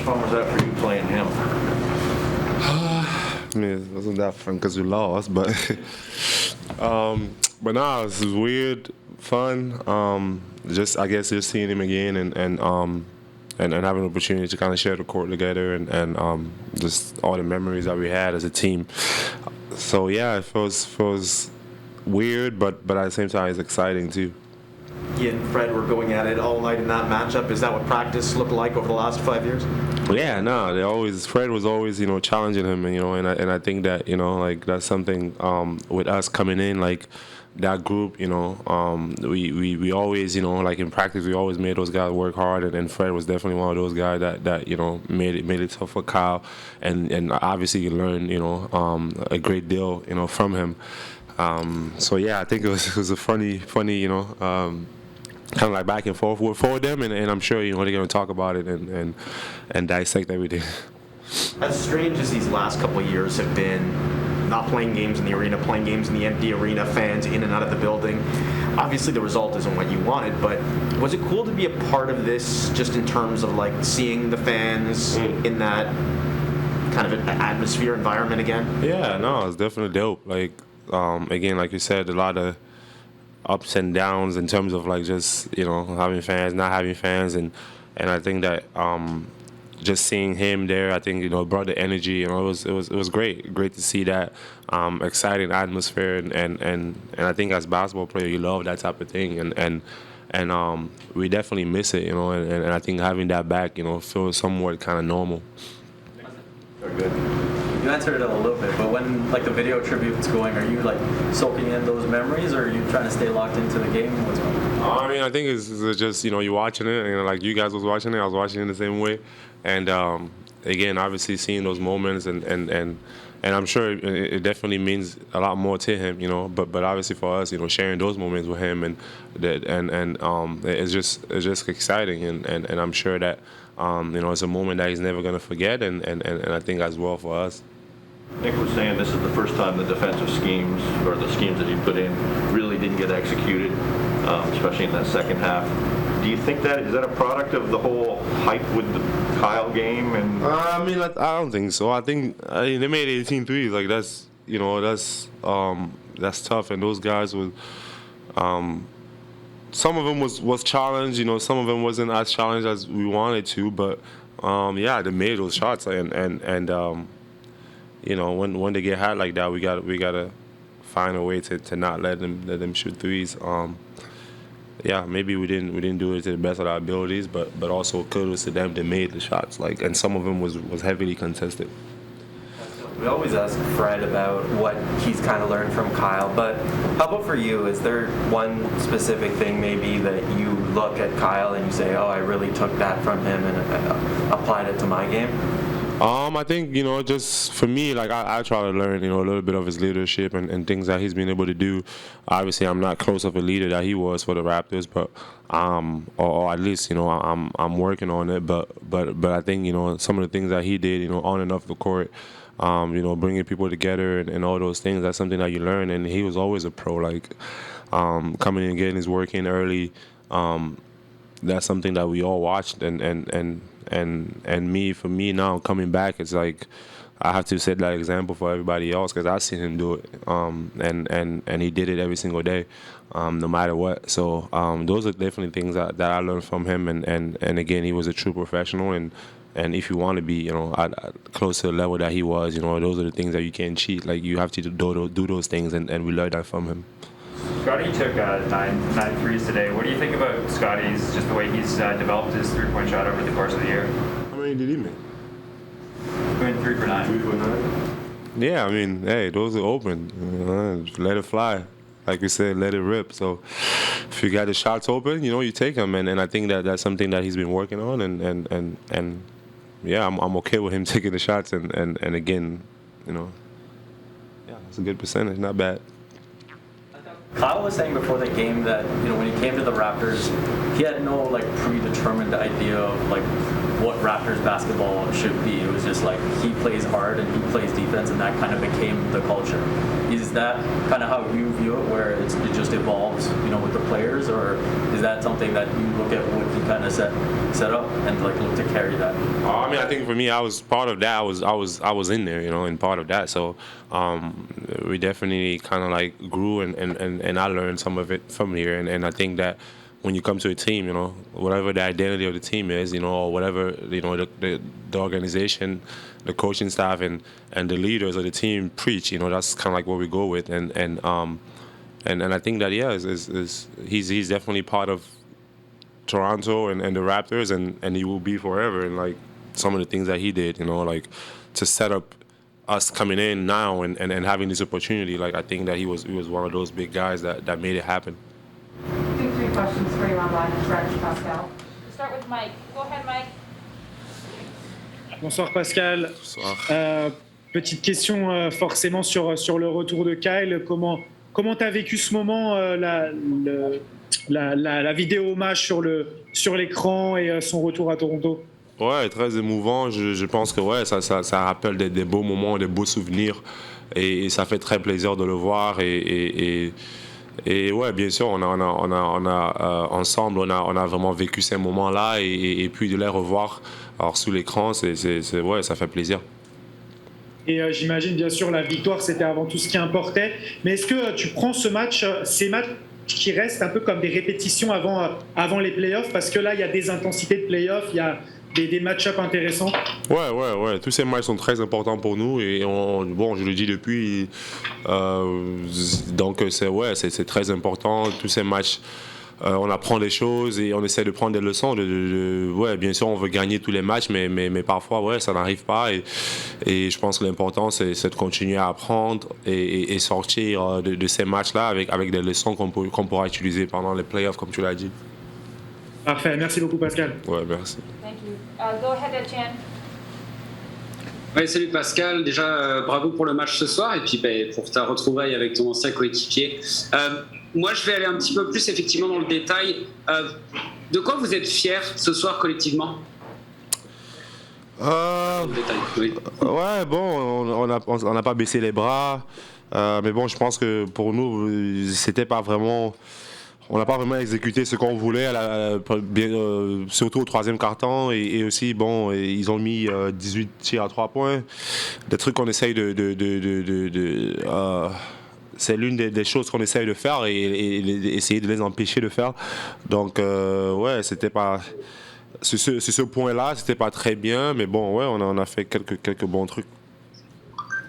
much fun was that for you playing him? I mean, it wasn't that fun because we lost, but but nah, this was weird, fun. I guess just seeing him again and having an opportunity to kind of share the court together and just all the memories that we had as a team. So yeah, it feels weird, but at the same time, it's exciting too. He and Fred were going at it all night in that matchup. Is that what practice looked like over the last 5 years? Yeah, no, Fred was always, challenging him, and I think that, like that's something with us coming in, like that group, we always, like in practice, we always made those guys work hard, and Fred was definitely one of those guys that made it tough for Kyle, and obviously you learn, a great deal, from him. So yeah, I think it was a funny, kind of like back and forth for them, and I'm sure they're going to talk about it and dissect everything. As strange as these last couple of years have been, not playing games in the arena, playing games in the empty arena, fans in and out of the building, obviously the result isn't what you wanted, but was it cool to be a part of this just in terms of like seeing the fans in that kind of atmosphere, environment again? Yeah, no, it's definitely dope. Like, again, like you said, a lot of ups and downs in terms of like just having fans, not having fans, and I think that just seeing him there, I think brought the energy. It was great to see that exciting atmosphere, and I think as a basketball player you love that type of thing, and we definitely miss it, and I think having that back feels somewhat kind of normal. Very good. You answered it a little bit, but when like the video tribute's going, are you like soaking in those memories, or are you trying to stay locked into the game? What's going on? I mean, I think it's just you're watching it, and like you guys was watching it, I was watching it the same way, and again, obviously seeing those moments, and I'm sure it definitely means a lot more to him, but obviously for us, sharing those moments with him, and it's just exciting, and I'm sure that it's a moment that he's never gonna forget, and I think as well for us. Nick was saying this is the first time the defensive schemes, or the schemes that he put in, really didn't get executed, especially in that second half. Do you think that is that a product of the whole hype with the Kyle game? And I mean, I don't think so. I think they made 18 threes. Like that's tough, and those guys would. Some of them was challenged. Some of them wasn't as challenged as we wanted to, but yeah, they made those shots, and when they get hot like that, we gotta find a way to not let them shoot threes. Yeah, maybe we didn't do it to the best of our abilities, but also kudos to them that made the shots. And some of them was heavily contested. We always ask Fred about what he's kind of learned from Kyle, but how about for you? Is there one specific thing maybe that you look at Kyle and you say, oh, I really took that from him and applied it to my game? I think, just for me, like I try to learn, a little bit of his leadership and things that he's been able to do. Obviously, I'm not close of a leader that he was for the Raptors, but or at least, I'm working on it. But I think, some of the things that he did, on and off the court, bringing people together and all those things, that's something that you learn. And he was always a pro, like coming in and getting his work in early. That's something that we all watched, and for me now coming back, it's like I have to set that example for everybody else because I've seen him do it, and he did it every single day, no matter what. So those are definitely things that I learned from him, and again, he was a true professional, and if you want to be close to the level that he was, those are the things that you can't cheat. Like you have to do those things, and we learned that from him. Scotty took nine threes today. What do you think about Scotty's, just the way he's developed his three-point shot over the course of the year? How many did he make? He went 3 for 9. 3 for 9? Yeah, I mean, hey, those are open. Let it fly. Like we said, let it rip. So if you got the shots open, you take them. And I think that's something that he's been working on. And yeah, I'm okay with him taking the shots. And again, yeah, it's a good percentage, not bad. Kyle was saying before the game that when he came to the Raptors, he had no predetermined idea of what Raptors basketball should be. It was just like he plays hard and he plays defense, and that kind of became the culture. Is that kind of how you view it, where it just evolves, with the players, or is that something that you look at what he kind of set up and like look to carry that? I mean, I think for me, I was part of that. I was in there, and part of that. So we definitely kind of like grew, and I learned some of it from here. And I think that when you come to a team, whatever the identity of the team is, or whatever, the organization, the coaching staff, and the leaders of the team preach, that's kind of like what we go with. And I think that he's definitely part of Toronto and the Raptors, and he will be forever. And like some of the things that he did, like to set up us coming in now and having this opportunity, like I think that he was one of those big guys that made it happen. I think 3 questions for you online, Stretch, Pascal. We'll start with Mike. Go ahead, Mike. Bonsoir Pascal. Bonsoir. Petite question forcément sur le retour de Kyle. Comment tu as vécu ce moment, la vidéo hommage sur l'écran et son retour à Toronto? Ouais, très émouvant. Je pense que ça rappelle des beaux moments, des beaux souvenirs, et ça fait très plaisir de le voir. Et ouais, bien sûr, on a ensemble, on a vraiment vécu ces moments-là, et puis de les revoir alors sous l'écran, ça fait plaisir. Et j'imagine bien sûr la victoire c'était avant tout ce qui importait. Mais est-ce que tu prends ces matchs qui restent un peu comme des répétitions avant les playoffs, parce que là il y a des intensités de playoffs, il y a des match-ups intéressants? Ouais. Tous ces matchs sont très importants pour nous, et je le dis depuis. Donc c'est très important. Tous ces matchs, on apprend des choses et on essaie de prendre des leçons. Bien sûr, on veut gagner tous les matchs, mais parfois, ça n'arrive pas. Et je pense que l'important, c'est de continuer à apprendre et sortir de ces matchs-là avec des leçons qu'on pourra utiliser pendant les playoffs, comme tu l'as dit. Parfait, merci beaucoup Pascal. Ouais, merci. Thank you. Go ahead, Etienne. Oui, salut Pascal. Déjà, bravo pour le match ce soir et puis pour ta retrouvaille avec ton ancien coéquipier. Moi, je vais aller un petit peu plus effectivement dans le détail. De quoi vous êtes fiers ce soir collectivement? Oui. Ouais, bon, on n'a pas baissé les bras, mais bon, je pense que pour nous, c'était pas vraiment. On n'a pas vraiment exécuté ce qu'on voulait, surtout au troisième quart-temps. Et aussi, ils ont mis 18 tirs à 3 points. Des trucs qu'on essaye c'est l'une des choses qu'on essaye de faire et essayer de les empêcher de faire. Donc, c'était pas. Sur ce point-là, c'était pas très bien, mais on a fait quelques bons trucs.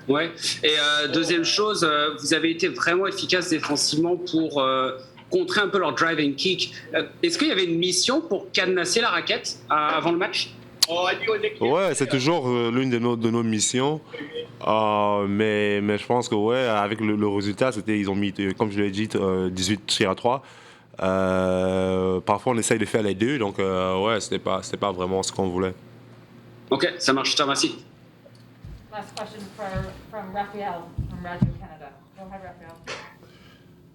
Ouais. Et deuxième chose, vous avez été vraiment efficace défensivement pour contrer un peu leur drive and kick. Est-ce qu'il y avait une mission pour cadenasser la raquette avant le match? Ouais, c'est toujours l'une de nos missions. Mais je pense que avec le résultat, ils ont mis, comme je l'ai dit, 18 tirs à 3. Parfois, on essaye de faire les deux, donc c'était pas vraiment ce qu'on voulait. Ok, ça marche, je te remercie. Last question from Raphaël from Radio Canada. Go ahead, Raphaël.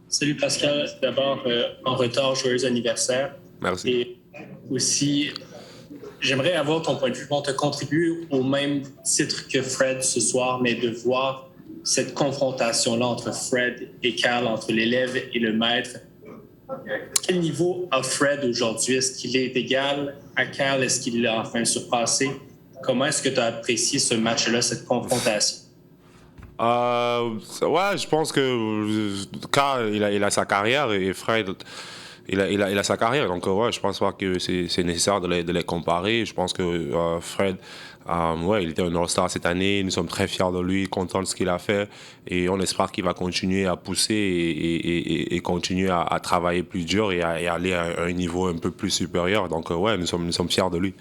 Salut Pascal, d'abord en retard, joyeux anniversaire. Merci. Et aussi, j'aimerais avoir ton point de vue. On te contribue au même titre que Fred ce soir, mais de voir cette confrontation-là entre Fred et Cal, entre l'élève et le maître. Quel niveau a Fred aujourd'hui? Est-ce qu'il est égal à Cal? Est-ce qu'il l'a enfin surpassé? Comment est-ce que tu as apprécié ce match-là, cette confrontation? Je pense que Cal, il a sa carrière, et Fred, il a sa carrière. Donc, je pense pas que c'est nécessaire de les comparer. Je pense que Fred, il était un All-Star cette année. Nous sommes très fiers de lui, contents de ce qu'il a fait. Et on espère qu'il va continuer à pousser et continuer à travailler plus dur et à aller à un niveau un peu plus supérieur. Donc, nous sommes fiers de lui.